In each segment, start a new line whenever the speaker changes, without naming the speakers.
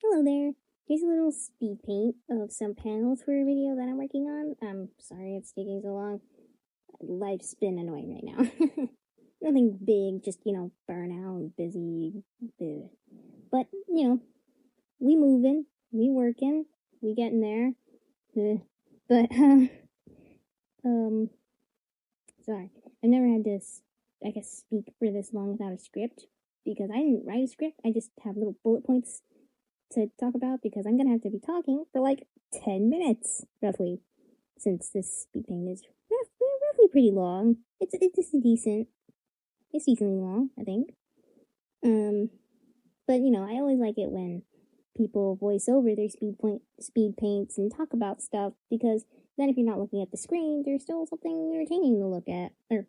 Hello there. Here's a little speed paint of some panels for a video that I'm working on. I'm sorry it's taking so long. Life's been annoying right now. Nothing big, just, burnout, busy. Bleh. But, we moving, we working, we getting there. But, sorry. I've never had to, speak for this long without a script because I didn't write a script. I just have little bullet points to talk about because I'm gonna have to be talking for like 10 minutes, roughly, since this speed paint is roughly pretty long. It's decently long, I think. But I always like it when people voice over their speed paints and talk about stuff because then if you're not looking at the screen, there's still something entertaining to look at or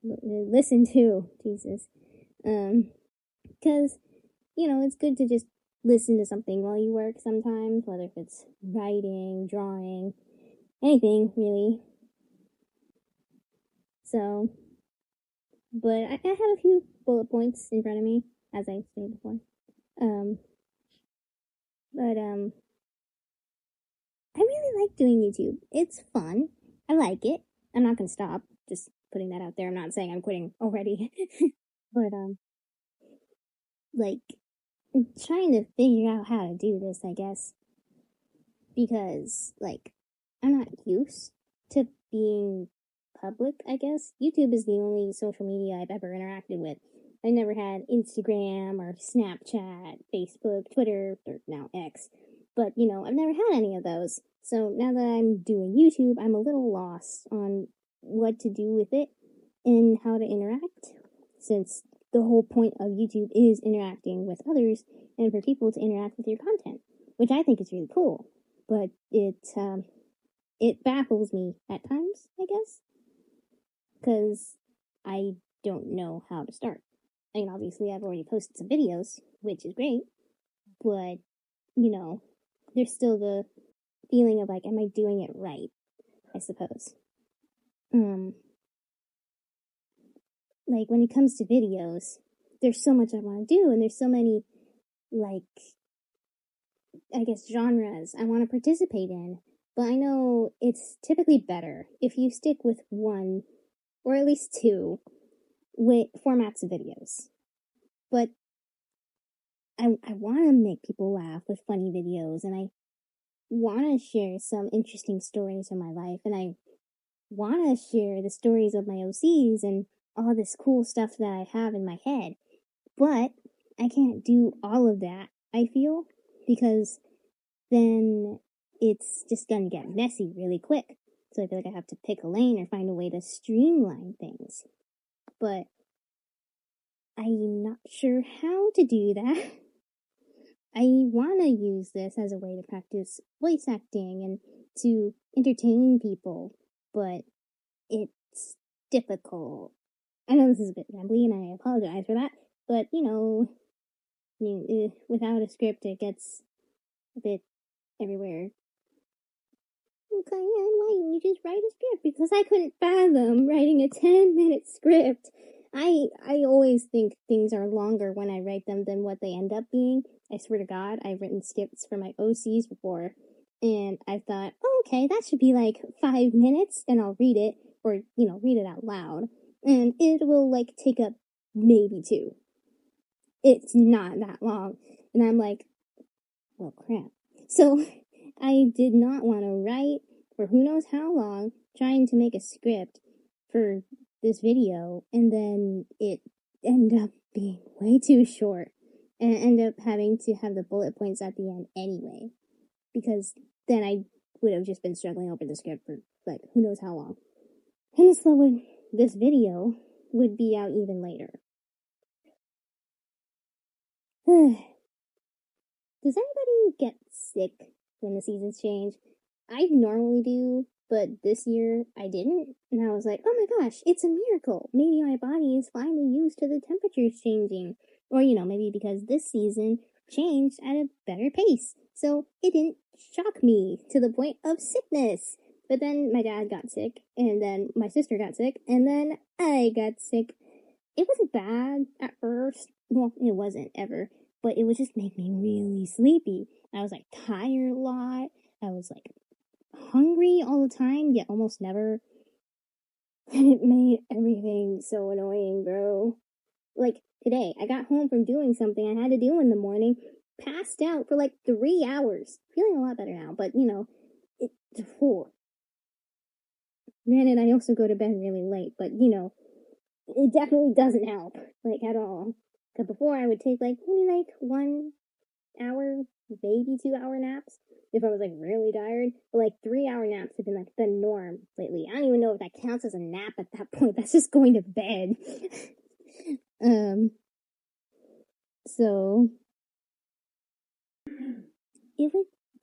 listen to. Jesus, because it's good to just listen to something while you work sometimes, whether if it's writing, drawing, anything really. So, but I have a few bullet points in front of me, as I stated before. I really like doing YouTube. It's fun. I like it. I'm not gonna stop. Just putting that out there. I'm not saying I'm quitting already. But, I'm trying to figure out how to do this, I guess. Because, I'm not used to being public, I guess. YouTube is the only social media I've ever interacted with. I never had Instagram or Snapchat, Facebook, Twitter, or now X. But, I've never had any of those. So now that I'm doing YouTube, I'm a little lost on what to do with it and how to interact. Since the whole point of YouTube is interacting with others and for people to interact with your content, which I think is really cool. But it baffles me at times, I guess, because I don't know how to start. I mean, obviously, I've already posted some videos, which is great, but, there's still the feeling of, am I doing it right, I suppose. When it comes to videos, there's so much I want to do, and there's so many, genres I want to participate in. But I know it's typically better if you stick with one, or at least two, formats of videos. But I want to make people laugh with funny videos, and I want to share some interesting stories from my life, and I want to share the stories of my OCs and all this cool stuff that I have in my head. But I can't do all of that, I feel, because then it's just gonna get messy really quick. So I feel like I have to pick a lane or find a way to streamline things. But I'm not sure how to do that. I want to use this as a way to practice voice acting and to entertain people, but it's difficult. I know this is a bit rambly and I apologize for that, but without a script it gets a bit everywhere. Okay, why didn't you just write a script? Because I couldn't fathom writing a 10-minute script. I always think things are longer when I write them than what they end up being. I swear to God, I've written scripts for my OCs before, and I thought, okay, that should be 5 minutes, and I'll read it, or, read it out loud, and it will, take up maybe 2. It's not that long, and I'm like, well, crap. So, I did not want to write for who knows how long, trying to make a script for this video, and then it ended up being way too short, and end up having to have the bullet points at the end anyway, because then I would have just been struggling over the script for, who knows how long. And so this video would be out even later. Does anybody get sick when the seasons change? I normally do, but this year I didn't, and I was like, oh my gosh, it's a miracle. Maybe my body is finally used to the temperatures changing. Or, maybe because this season changed at a better pace, so it didn't shock me to the point of sickness. But then my dad got sick, and then my sister got sick, and then I got sick. It wasn't bad at first. Well, it wasn't ever. but it would just make me really sleepy. I was like tired a lot. I was like hungry all the time, yet almost never. And it made everything so annoying, bro. Like today, I got home from doing something I had to do in the morning, passed out for like 3 hours. Feeling a lot better now, but it's 4. Granted, I also go to bed really late, but it definitely doesn't help, like at all. Because before I would take like maybe like 1 hour, maybe 2 hour naps if I was like really tired. But like 3 hour naps have been like the norm lately. I don't even know if that counts as a nap at that point. That's just going to bed. So it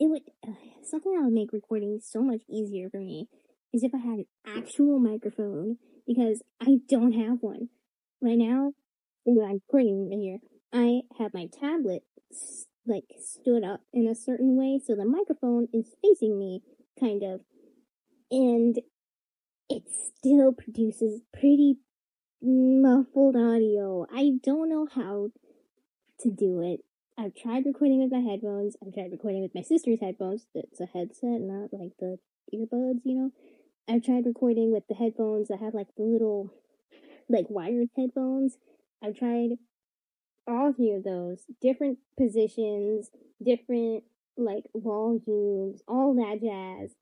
would something that would make recording so much easier for me is if I had an actual microphone, because I don't have one right now. I'm recording right here. I have my tablet like stood up in a certain way so the microphone is facing me, kind of, and it still produces pretty muffled audio. I don't know how to do it. I've tried recording with my headphones. I've tried recording with my sister's headphones. It's a headset, not like the earbuds. I've tried recording with the headphones that have like the little like wired headphones. I've tried all 3 of those, different positions, different like volumes, all that jazz.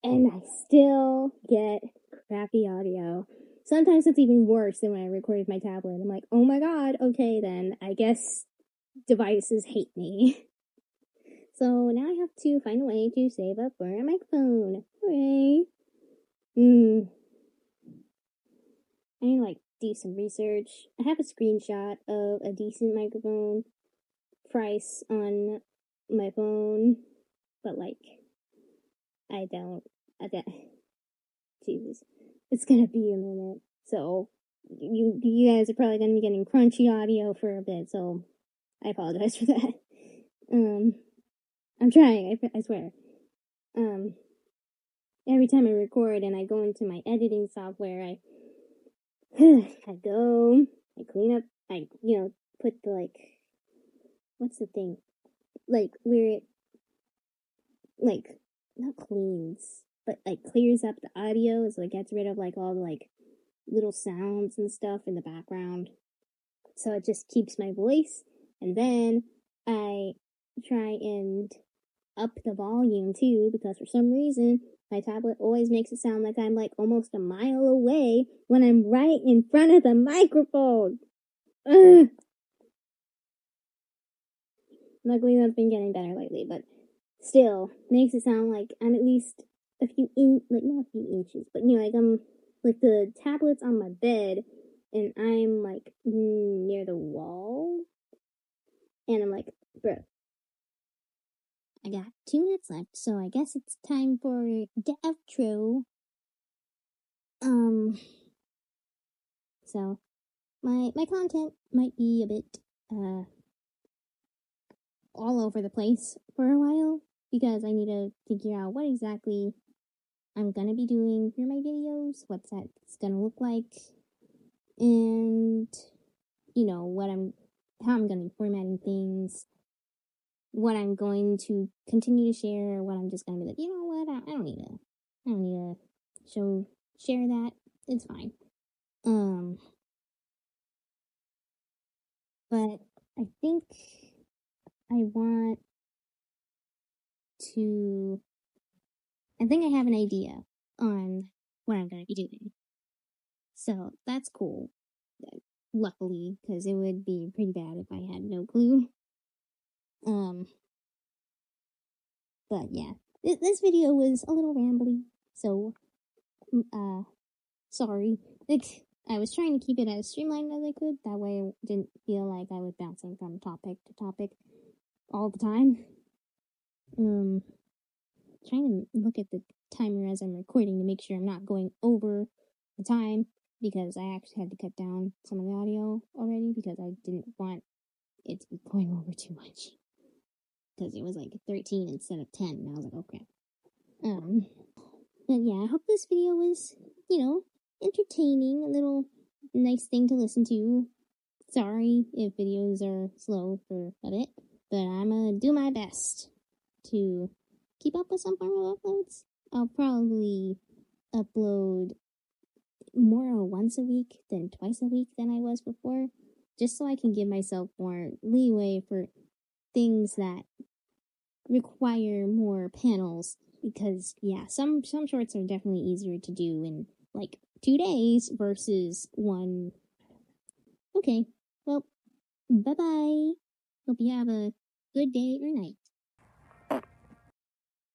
And I still get crappy audio. Sometimes it's even worse than when I recorded my tablet. I'm like, oh my god, okay then, I guess devices hate me. So now I have to find a way to save up for a microphone. Hooray. I need to like do some research. I have a screenshot of a decent microphone price on my phone, but like I don't. Jesus, it's gonna be a minute. So you guys are probably gonna be getting crunchy audio for a bit. So I apologize for that. I'm trying. I swear. Every time I record and I go into my editing software, I go, I clean up, I put the like, what's the thing, like where it like not cleans, but like clears up the audio, so it gets rid of like all the like little sounds and stuff in the background, so it just keeps my voice. And then I try and up the volume too, because for some reason my tablet always makes it sound like I'm like almost a mile away when I'm right in front of the microphone. Ugh. Luckily that's been getting better lately, but still makes it sound like I'm at least a few like not a few inches, but like I'm like the tablet's on my bed and I'm like near the wall, and I'm like, bro, I got 2 minutes left, so I guess it's time for the outro. So my content might be a bit all over the place for a while, because I need to figure out what exactly I'm gonna be doing for my videos, what that's gonna look like, and how I'm gonna be formatting things, what I'm going to continue to share, what I'm just gonna be like, you know what, I don't need to share that. It's fine. But I think I have an idea on what I'm gonna be doing. So that's cool. Luckily, because it would be pretty bad if I had no clue. But yeah, this video was a little rambly, so sorry. I was trying to keep it as streamlined as I could. That way I didn't feel like I was bouncing from topic to topic all the time. Trying to look at the timer as I'm recording to make sure I'm not going over the time, because I actually had to cut down some of the audio already because I didn't want it to be going over too much. Because it was like 13 instead of 10, and I was like, okay. But yeah, I hope this video was, entertaining, a little nice thing to listen to. Sorry if videos are slow for a bit, but I'm gonna do my best to keep up with some form of uploads. I'll probably upload more once a week than twice a week than I was before, just so I can give myself more leeway for things that require more panels, because yeah, some shorts are definitely easier to do in like 2 days versus one. Okay, well, bye bye. Hope you have a good day or night.